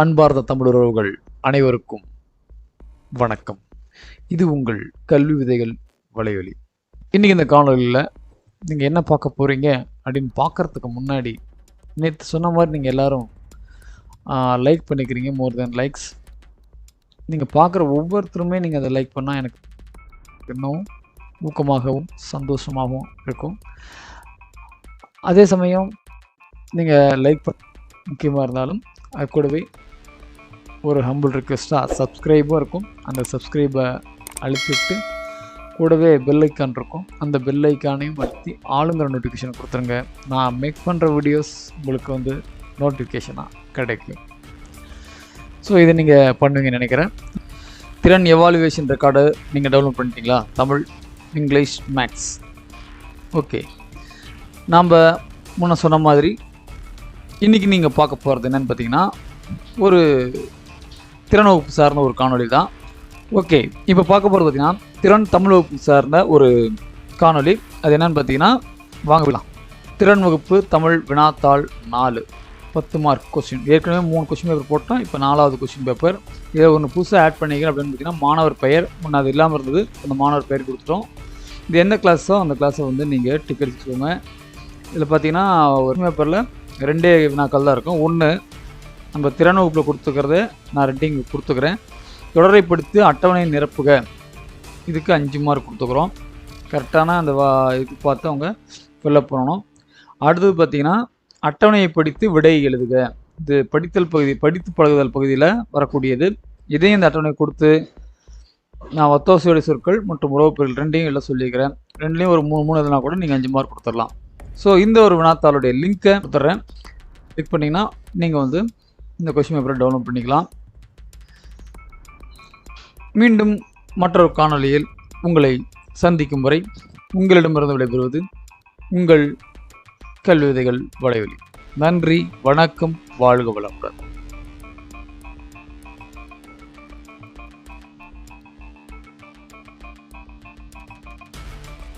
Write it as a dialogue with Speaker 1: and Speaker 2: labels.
Speaker 1: அன்பார்ந்த தமிழ் உறவுகள் அனைவருக்கும் வணக்கம். இது உங்கள் கல்வி விதைகள் வலையொலி. இன்றைக்கி இந்த காணொலியில் நீங்கள் என்ன பார்க்க போகிறீங்க அப்படின்னு பார்க்குறதுக்கு முன்னாடி நேற்று சொன்ன மாதிரி நீங்கள் எல்லோரும் லைக் பண்ணிக்கிறீங்க. மோர் தென் லைக்ஸ். நீங்கள் பார்க்குற ஒவ்வொருத்தருமே நீங்கள் அதை லைக் பண்ணால் எனக்கு இன்னும் ஊக்கமாகவும் சந்தோஷமாகவும் இருக்கும். அதே சமயம் நீங்கள் லைக் முக்கியமாக இருந்தாலும் அது கூடவே ஒரு ஹம்பிள் ரிக்வெஸ்ட்டாக சப்ஸ்கிரைபும் இருக்கும். அந்த சப்ஸ்கிரைபை அழுத்திவிட்டு கூடவே பெல் ஐக்கான் இருக்கும். அந்த பெல் ஐக்கானையும் அழுத்தி ஆளுங்கிற நோட்டிஃபிகேஷன் கொடுத்துருங்க. நான் மேக் பண்ணுற வீடியோஸ் உங்களுக்கு நோட்டிஃபிகேஷனாக கிடைக்கும். ஸோ இதை நீங்கள் பண்ணுவீங்கன்னு நினைக்கிறேன். திறன் எவாலுவேஷன் ரெக்கார்டு நீங்கள் டவுன்லோட் பண்ணிட்டீங்களா? Tamil, English, maths. ஓகே, நாம் முன்ன சொன்ன மாதிரி இன்றைக்கி நீங்கள் பார்க்க போகிறது என்னென்னு பார்த்தீங்கன்னா, ஒரு திறன் வகுப்பு சார்ந்த ஒரு காணொலி தான். ஓகே, இப்போ பார்க்க போகிறது பார்த்தீங்கன்னா திறன் தமிழ் வகுப்பு சார்ந்த ஒரு காணொலி. அது என்னென்னு பார்த்தீங்கன்னா, வாங்கலாம். திறன் வகுப்பு தமிழ் வினாத்தாள் 4 10 மார்க் கொஸ்டின். ஏற்கனவே 3 கொஸ்டின் பேப்பர் போட்டோம். இப்போ 4வது கொஸ்டின் பேப்பர். இதை ஒன்று புதுசாக ஆட் பண்ணிக்கிறேன். அப்படின்னு பார்த்தீங்கன்னா, மாணவர் பெயர். முன்னே அது இல்லாமல் இருந்தது. அந்த மாணவர் பெயர் கொடுத்துட்டோம். இது என்ன கிளாஸோ அந்த கிளாஸை நீங்கள் டிக்கெட் வச்சுக்கோங்க. இதில் பார்த்தீங்கன்னா ஒரு பேப்பரில் 2 வினாக்கள் தான் இருக்கும். ஒன்று நம்ம திறன் வகுப்பில் கொடுத்துக்கிறத நான் 2 இங்கே கொடுத்துக்கிறேன். தொடரைப்படுத்தி அட்டவணை நிரப்புக, இதுக்கு 5 மார்க் கொடுத்துக்கிறோம். கரெக்டான அந்த இதுக்கு பார்த்து அவங்க ஃபில்லப் பண்ணணும். அடுத்தது பார்த்திங்கன்னா, அட்டவணையை படித்து விடை எழுதுக. இது படித்தல் பகுதி, படித்து பழகுதல் பகுதியில் வரக்கூடியது. இதையும் இந்த அட்டவணை கொடுத்து நான் ஒத்தோசையோட சொற்கள் மற்றும் உறவுப்பொருள் 2ஐயும் எழுத சொல்லியிருக்கிறேன். 2லேயும் ஒரு 3 எழுதுனா கூட நீங்கள் 5 மார்க் கொடுத்துடலாம். ஸோ இந்த ஒரு வினாத்தாளுடைய லிங்க்கை கொடுத்துட்றேன். கிளிக் பண்ணிங்கன்னா நீங்கள் இந்த கொஸ்டின் பேப்பரை டவுன்லோட் பண்ணிக்கலாம். மீண்டும் மற்றொரு காணொலியில் உங்களை சந்திக்கும் வரை உங்களிடமிருந்து விடைபெறுவது உங்கள் கல்வி விதைகள் வலையொலி. நன்றி, வணக்கம், வாழ்க வளமுடன்.